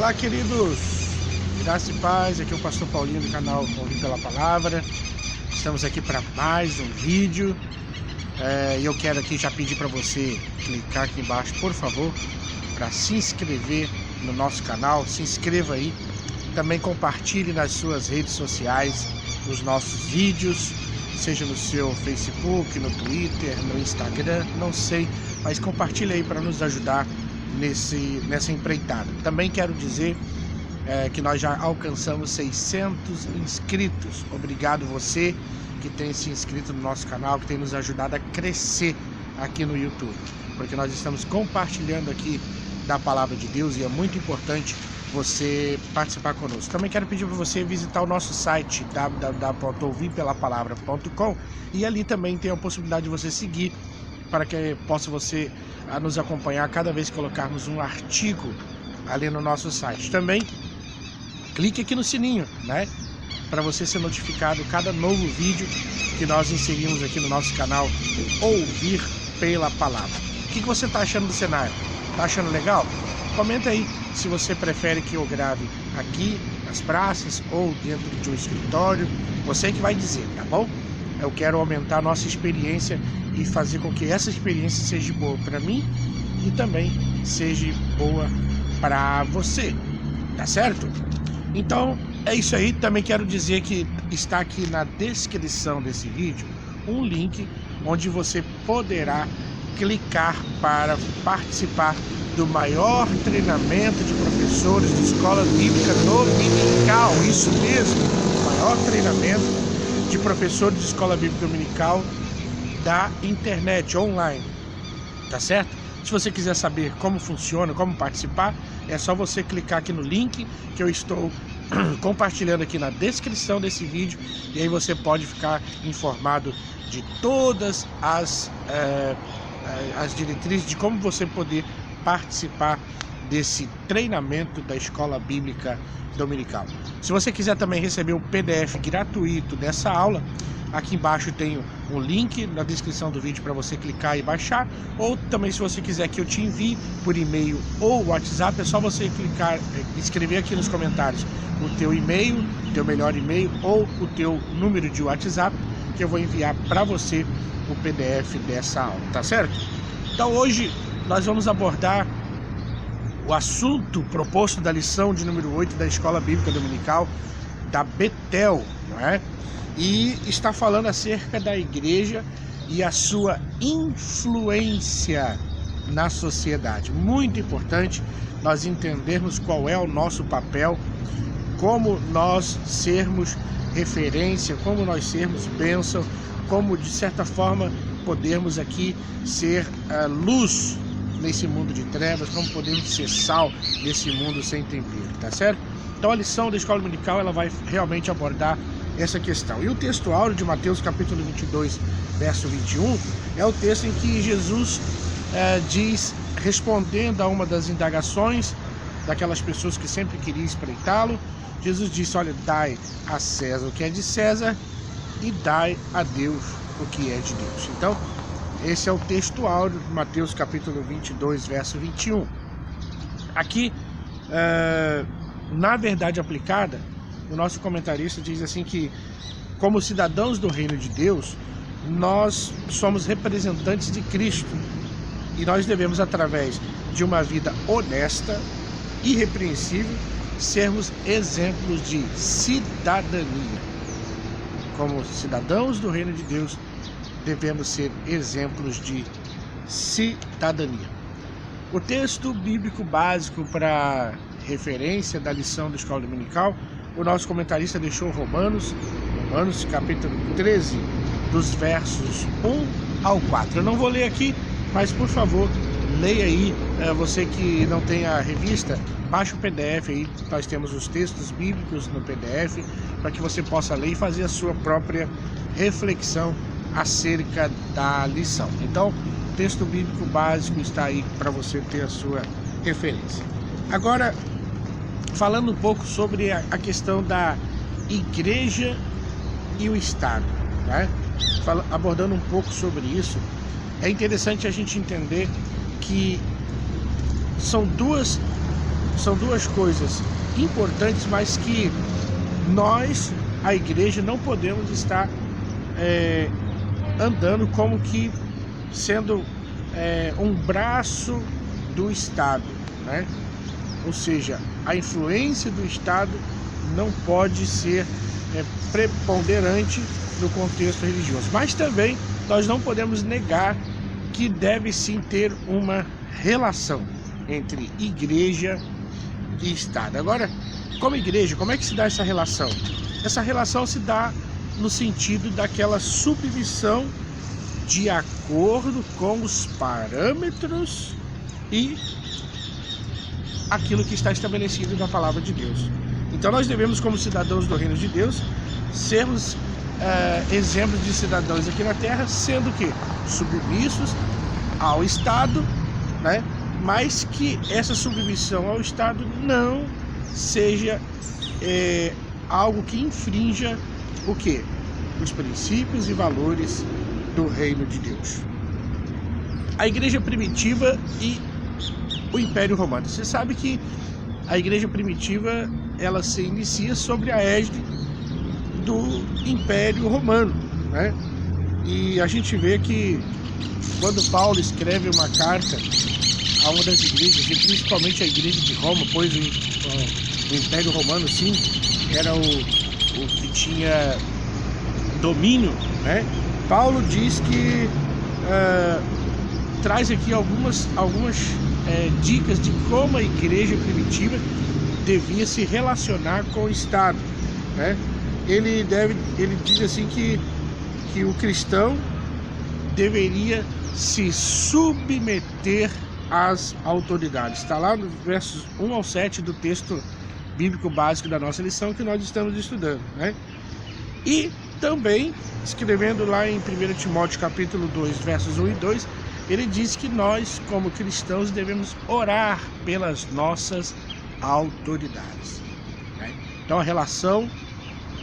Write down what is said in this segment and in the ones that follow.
Olá, queridos, graça e paz. Aqui é o pastor Paulinho do canal Ouvir pela Palavra. Estamos aqui para mais um vídeo e eu quero aqui já pedir para você clicar aqui embaixo, por favor, para se inscrever no nosso canal. Se inscreva aí, também compartilhe nas suas redes sociais os nossos vídeos, seja no seu Facebook, no Twitter, no Instagram, não sei, mas compartilhe aí para nos ajudar nessa empreitada. Também quero dizer que nós já alcançamos 600 inscritos. Obrigado você que tem se inscrito no nosso canal, que tem nos ajudado a crescer aqui no YouTube, porque nós estamos compartilhando aqui da Palavra de Deus e é muito importante você participar conosco. Também quero pedir para você visitar o nosso site www.ouvirpelapalavra.com e ali também tem a possibilidade de você seguir para que possa você nos acompanhar cada vez que colocarmos um artigo ali no nosso site. Também clique aqui no sininho, né, para você ser notificado cada novo vídeo que nós inserimos aqui no nosso canal Ouvir pela Palavra. O que você está achando do cenário? Tá achando legal? Comenta aí se você prefere que eu grave aqui nas praças ou dentro de um escritório. Você que vai dizer, tá bom? Eu quero aumentar a nossa experiência e fazer com que essa experiência seja boa para mim e também seja boa para você, tá certo? Então é isso aí. Também quero dizer que está aqui na descrição desse vídeo um link onde você poderá clicar para participar do maior treinamento de professores de escola bíblica dominical. Isso mesmo, o maior treinamento de professores de escola bíblica dominical da internet, online, tá certo? Se você quiser saber como funciona, como participar, é só você clicar aqui no link que eu estou compartilhando aqui na descrição desse vídeo, e aí você pode ficar informado de todas as diretrizes de como você poder participar desse treinamento da escola bíblica dominical. Se você quiser também receber o PDF gratuito dessa aula, aqui embaixo tem um link na descrição do vídeo para você clicar e baixar, ou também se você quiser que eu te envie por e-mail ou WhatsApp, é só você clicar, escrever aqui nos comentários o teu e-mail, teu melhor e-mail ou o teu número de WhatsApp, que eu vou enviar para você o PDF dessa aula, tá certo? Então hoje nós vamos abordar o assunto proposto da lição de número 8 da Escola Bíblica Dominical da Betel, não é? E está falando acerca da igreja e a sua influência na sociedade. Muito importante nós entendermos qual é o nosso papel, como nós sermos referência, como nós sermos bênção, como de certa forma podermos aqui ser luz nesse mundo de trevas, como podemos ser sal nesse mundo sem tempero, tá certo? Então a lição da escola dominical ela vai realmente abordar essa questão. E o texto áureo de Mateus capítulo 22, verso 21, é o texto em que Jesus diz, respondendo a uma das indagações daquelas pessoas que sempre queriam espreitá-lo, Jesus disse, olha, dai a César o que é de César e dai a Deus o que é de Deus. Então, esse é o texto áureo de Mateus capítulo 22, verso 21. Aqui, na verdade aplicada, o nosso comentarista diz assim que, como cidadãos do reino de Deus, nós somos representantes de Cristo e nós devemos, através de uma vida honesta, irrepreensível, sermos exemplos de cidadania. Como cidadãos do reino de Deus, devemos ser exemplos de cidadania. O texto bíblico básico para referência da lição da escola dominical, o nosso comentarista deixou Romanos capítulo 13, dos versos 1 ao 4. Eu não vou ler aqui, mas por favor, leia aí. Você que não tem a revista, baixe o PDF aí, nós temos os textos bíblicos no PDF, para que você possa ler e fazer a sua própria reflexão acerca da lição. Então, o texto bíblico básico está aí para você ter a sua referência. Agora, falando um pouco sobre a questão da igreja e o Estado, né? Abordando um pouco sobre isso, é interessante a gente entender que são duas são duas coisas importantes, mas que nós, a igreja, não podemos estar andando como que sendo um braço do Estado, né? Ou seja, a influência do Estado não pode ser preponderante no contexto religioso. Mas também nós não podemos negar que deve sim ter uma relação entre igreja e Estado. Agora, como igreja, como é que se dá essa relação? Essa relação se dá no sentido daquela submissão de acordo com os parâmetros e aquilo que está estabelecido na palavra de Deus. Então nós devemos, como cidadãos do reino de Deus, sermos exemplos de cidadãos aqui na terra, sendo que submissos ao Estado, né? Mas que essa submissão ao Estado não seja algo que infrinja o quê? Os princípios e valores do reino de Deus. A igreja primitiva e o Império Romano. Você sabe que a igreja primitiva ela se inicia sobre a égide do Império Romano, né? E a gente vê que quando Paulo escreve uma carta a uma das igrejas, e principalmente a igreja de Roma, pois o Império Romano sim era o que tinha domínio, né? Paulo diz que traz aqui algumas dicas de como a igreja primitiva devia se relacionar com o Estado, né? Ele diz assim que o cristão deveria se submeter às autoridades. Está lá nos versos 1 ao 7 do texto bíblico básico da nossa lição que nós estamos estudando, né? E também, escrevendo lá em 1 Timóteo capítulo 2, versos 1 e 2, ele diz que nós, como cristãos, devemos orar pelas nossas autoridades, né? Então a relação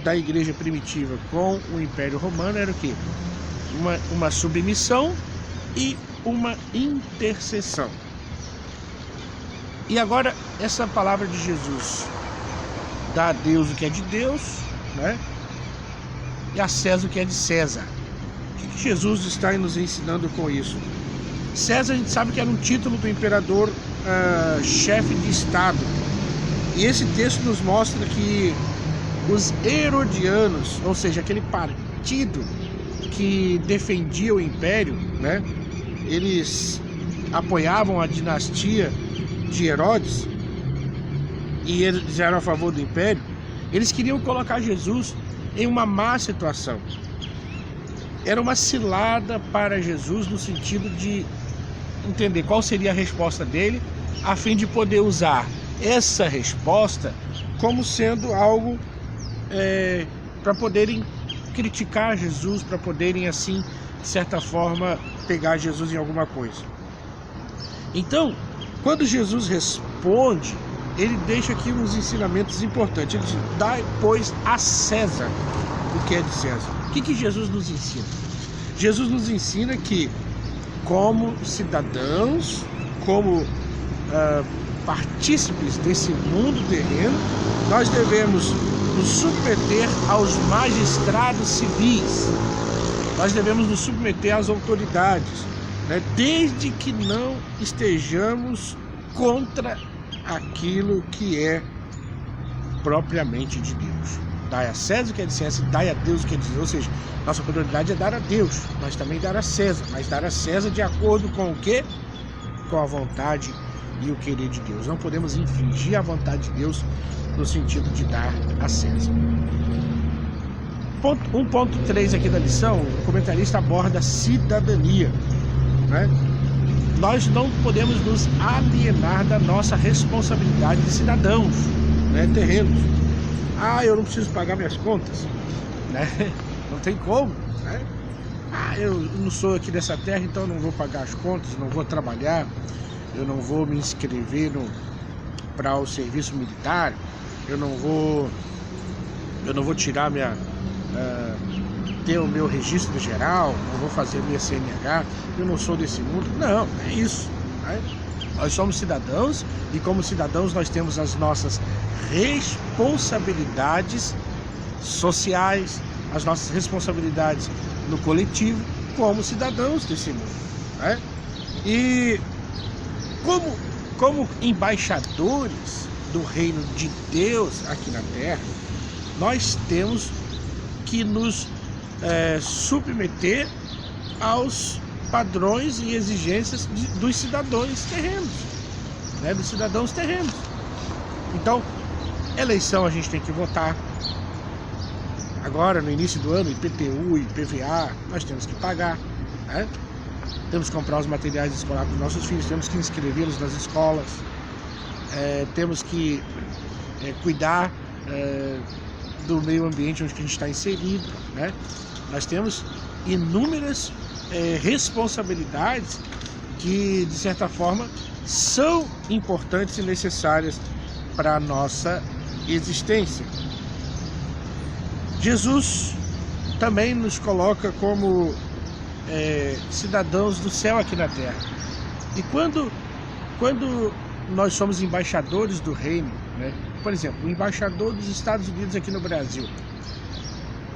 da igreja primitiva com o Império Romano era o quê? Uma submissão e uma intercessão. E agora essa palavra de Jesus: dá a Deus o que é de Deus, né? E a César o que é de César. O que Jesus está nos ensinando com isso? César, a gente sabe que era um título do imperador chefe de Estado. E esse texto nos mostra que os herodianos, ou seja, aquele partido que defendia o império, né? Eles apoiavam a dinastia de Herodes e eles eram a favor do império. Eles queriam colocar Jesus em uma má situação. Era uma cilada para Jesus no sentido de entender qual seria a resposta dele, a fim de poder usar essa resposta como sendo algo para poderem criticar Jesus, para poderem assim, de certa forma, pegar Jesus em alguma coisa. Então, quando Jesus responde, ele deixa aqui uns ensinamentos importantes. Ele diz: dai, pois, a César o que é de César. O que Jesus nos ensina? Jesus nos ensina que, como cidadãos, como partícipes desse mundo terreno, nós devemos nos submeter aos magistrados civis. Nós devemos nos submeter às autoridades, né? Desde que não estejamos contra aquilo que é propriamente de Deus. Dai a César o que é de César, dai a Deus o que é de Deus. Ou seja, nossa prioridade é dar a Deus, mas também dar a César. Mas dar a César de acordo com o quê? Com a vontade e o querer de Deus. Não podemos infringir a vontade de Deus no sentido de dar a César. 1.3 aqui da lição, o comentarista aborda a cidadania, né? Nós não podemos nos alienar da nossa responsabilidade de cidadãos, né, terrenos. Eu não preciso pagar minhas contas, né? Não tem como, né? Eu não sou aqui dessa terra, então não vou pagar as contas, não vou trabalhar, eu não vou me inscrever para o serviço militar, eu não vou tirar ter o meu registro geral, não vou fazer minha CNH, eu não sou desse mundo. Não, é isso, né? Nós somos cidadãos e, como cidadãos, nós temos as nossas responsabilidades sociais, as nossas responsabilidades no coletivo, como cidadãos desse mundo, né? E como embaixadores do reino de Deus aqui na Terra, nós temos que nos submeter aos padrões e exigências dos cidadãos terrenos, né? Dos cidadãos terrenos. Então, eleição a gente tem que votar. Agora, no início do ano, IPTU, IPVA, nós temos que pagar, né? Temos que comprar os materiais escolares dos nossos filhos, temos que inscrevê-los nas escolas, temos que cuidar do meio ambiente onde a gente está inserido, né? Nós temos inúmeras responsabilidades que, de certa forma, são importantes e necessárias para a nossa existência. Jesus também nos coloca como cidadãos do céu aqui na terra. E quando nós somos embaixadores do reino, né? Por exemplo, o embaixador dos Estados Unidos aqui no Brasil,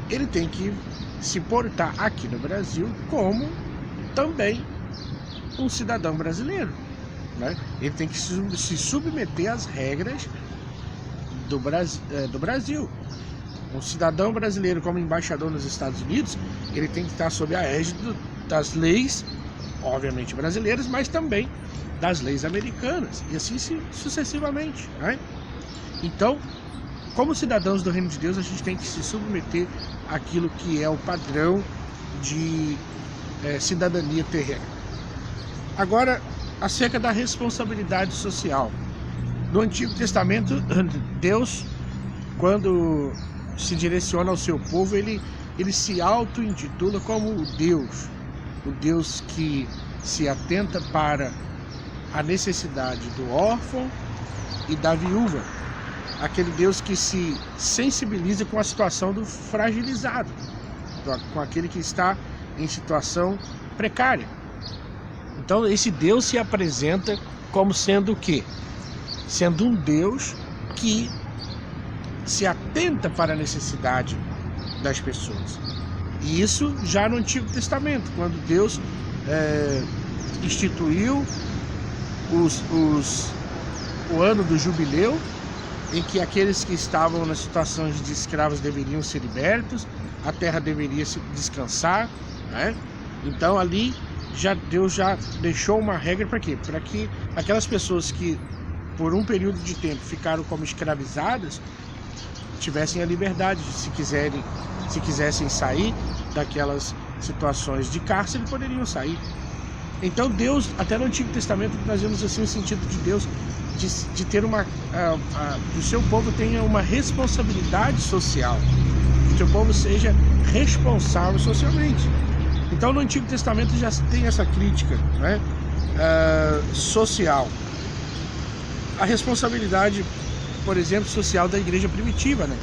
ele tem que se portar aqui no Brasil como também um cidadão brasileiro, né? Ele tem que se submeter às regras do Brasil. Um cidadão brasileiro como embaixador nos Estados Unidos, ele tem que estar sob a égide das leis, obviamente brasileiras, mas também das leis americanas, e assim sucessivamente, né? Então, como cidadãos do reino de Deus, a gente tem que se submeter àquilo que é o padrão de cidadania terrena. Agora, acerca da responsabilidade social. No Antigo Testamento, Deus, quando se direciona ao seu povo, ele se auto-intitula como o Deus que se atenta para a necessidade do órfão e da viúva, aquele Deus que se sensibiliza com a situação do fragilizado, com aquele que está em situação precária. Então esse Deus se apresenta como sendo o quê? Sendo um Deus que se atenta para a necessidade das pessoas. E isso já no Antigo Testamento, quando Deus instituiu o ano do jubileu, em que aqueles que estavam nas situações de escravos deveriam ser libertos, a terra deveria se descansar, né? Então ali Deus já deixou uma regra para quê? Para que aquelas pessoas que por um período de tempo ficaram como escravizadas tivessem a liberdade, se quisessem sair daquelas situações de cárcere, poderiam sair. Então Deus, até no Antigo Testamento, nós vemos assim o sentido de Deus de ter que o seu povo tenha uma responsabilidade social, que o seu povo seja responsável socialmente. Então no Antigo Testamento já tem essa crítica, né, social. A responsabilidade, por exemplo, social da igreja primitiva, né?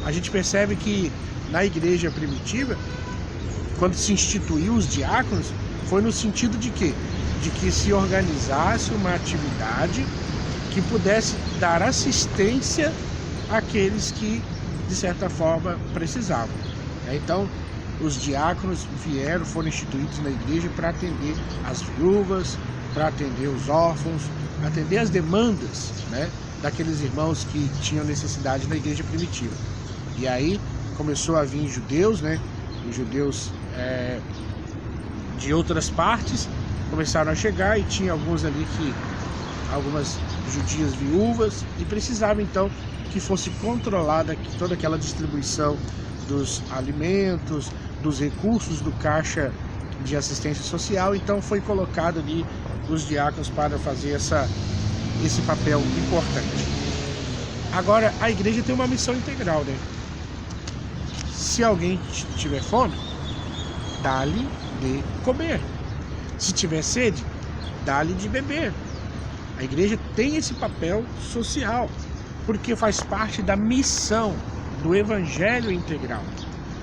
A gente percebe que na igreja primitiva, quando se instituiu os diáconos, foi no sentido de quê? De que se organizasse uma atividade que pudesse dar assistência àqueles que, de certa forma, precisavam. Então, os diáconos foram instituídos na igreja para atender as viúvas, para atender os órfãos, atender as demandas, né, daqueles irmãos que tinham necessidade na igreja primitiva. E aí começou a vir judeus, né, os judeus de outras partes começaram a chegar, e tinha algumas judias viúvas, e precisava então que fosse controlada toda aquela distribuição dos alimentos, dos recursos do caixa de assistência social. Então foi colocado ali os diáconos para fazer esse papel importante. Agora, a igreja tem uma missão integral, né? Se alguém tiver fome, dá-lhe de comer. Se tiver sede, dá-lhe de beber. A igreja tem esse papel social, porque faz parte da missão do evangelho integral.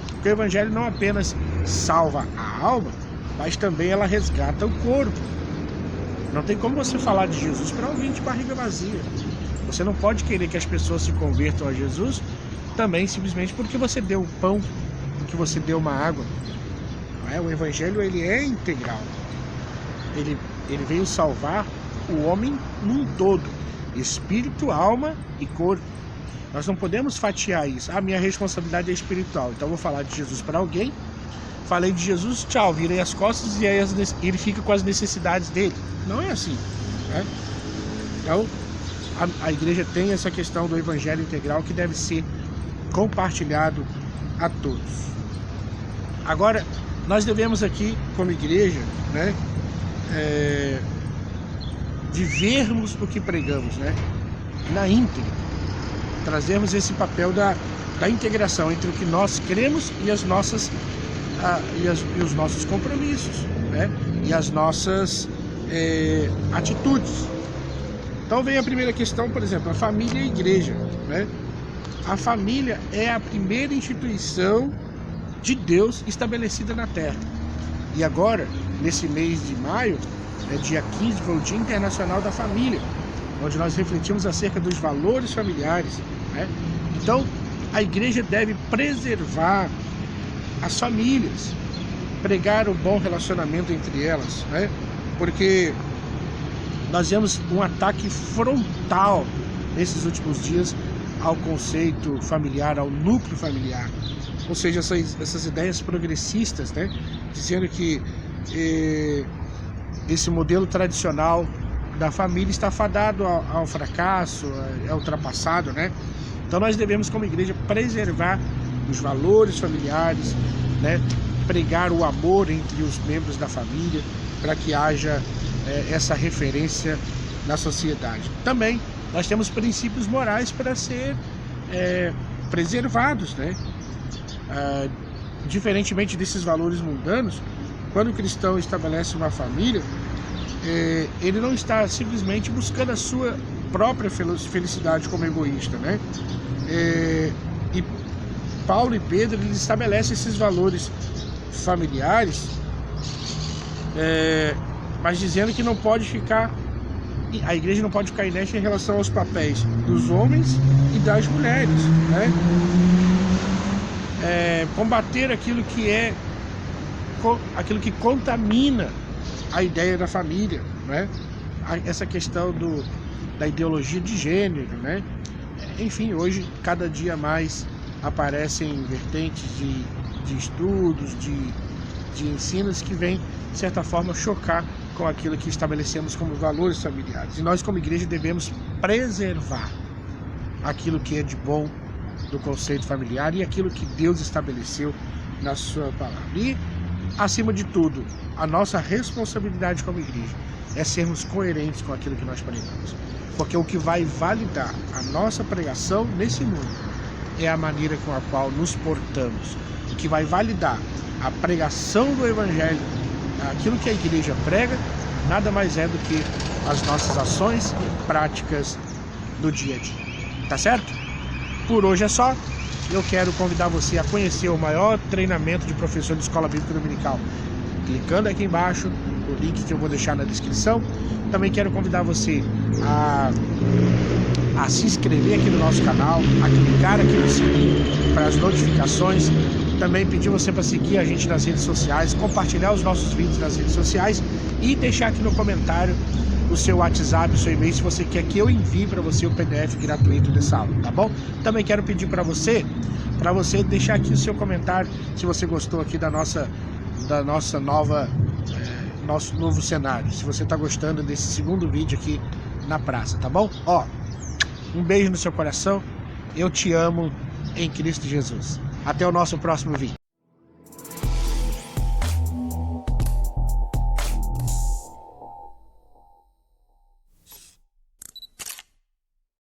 Porque o evangelho não apenas salva a alma, mas também ela resgata o corpo. Não tem como você falar de Jesus para alguém de barriga vazia. Você não pode querer que as pessoas se convertam a Jesus também simplesmente porque você deu pão, porque você deu uma água. Não é? O Evangelho, ele é integral. Ele veio salvar o homem num todo, espírito, alma e corpo. Nós não podemos fatiar isso. A minha responsabilidade é espiritual, então eu vou falar de Jesus para alguém. Falei de Jesus, tchau, virei as costas e aí ele fica com as necessidades dele. Não é assim, né? Então, a igreja tem essa questão do evangelho integral que deve ser compartilhado a todos. Agora, nós devemos aqui, como igreja, né, vivermos o que pregamos, né, na íntegra. Trazermos esse papel da integração entre o que nós cremos e as nossas e os nossos compromissos, né? E as nossas atitudes. Então vem a primeira questão, por exemplo, a família e a igreja, né? A família é a primeira instituição de Deus estabelecida na Terra. E agora, nesse mês de maio, dia 15, foi o Dia Internacional da Família, onde nós refletimos acerca dos valores familiares, né? Então, a igreja deve preservar as famílias, pregar o bom relacionamento entre elas, né? Porque nós vemos um ataque frontal nesses últimos dias ao conceito familiar, ao núcleo familiar. Ou seja, essas ideias progressistas, né? Dizendo que esse modelo tradicional da família está fadado ao fracasso, é ultrapassado, né? Então nós devemos, como igreja, preservar os valores familiares, né? Pregar o amor entre os membros da família, para que haja essa referência na sociedade. Também nós temos princípios morais para ser preservados, né? Diferentemente desses valores mundanos, quando o cristão estabelece uma família, ele não está simplesmente buscando a sua própria felicidade como egoísta, né? E Paulo e Pedro, eles estabelecem esses valores familiares, mas dizendo que não pode ficar, a igreja não pode ficar inerte em relação aos papéis dos homens e das mulheres, né? Combater aquilo que contamina a ideia da família, né? Essa questão da ideologia de gênero, né? Enfim, hoje cada dia mais aparecem vertentes de estudos, de ensinos que vêm, de certa forma, chocar com aquilo que estabelecemos como valores familiares. E nós, como igreja, devemos preservar aquilo que é de bom do conceito familiar e aquilo que Deus estabeleceu na sua palavra. E, acima de tudo, a nossa responsabilidade como igreja é sermos coerentes com aquilo que nós pregamos. Porque o que vai validar a nossa pregação nesse mundo é a maneira com a qual nos portamos. O que vai validar a pregação do Evangelho, aquilo que a igreja prega, nada mais é do que as nossas ações e práticas do dia a dia. Tá certo? Por hoje é só. Eu quero convidar você a conhecer o maior treinamento de professor de Escola Bíblica Dominical. Clicando aqui embaixo, o link que eu vou deixar na descrição. Também quero convidar você a se inscrever aqui no nosso canal, a clicar aqui no sininho para as notificações. Também pedir você para seguir a gente nas redes sociais, compartilhar os nossos vídeos nas redes sociais e deixar aqui no comentário o seu WhatsApp, o seu e-mail, se você quer que eu envie para você o PDF gratuito dessa aula, tá bom? Também quero pedir para você deixar aqui o seu comentário, se você gostou aqui da nosso novo cenário, se você está gostando desse segundo vídeo aqui na praça, tá bom? Ó, um beijo no seu coração, eu te amo em Cristo Jesus. Até o nosso próximo vídeo.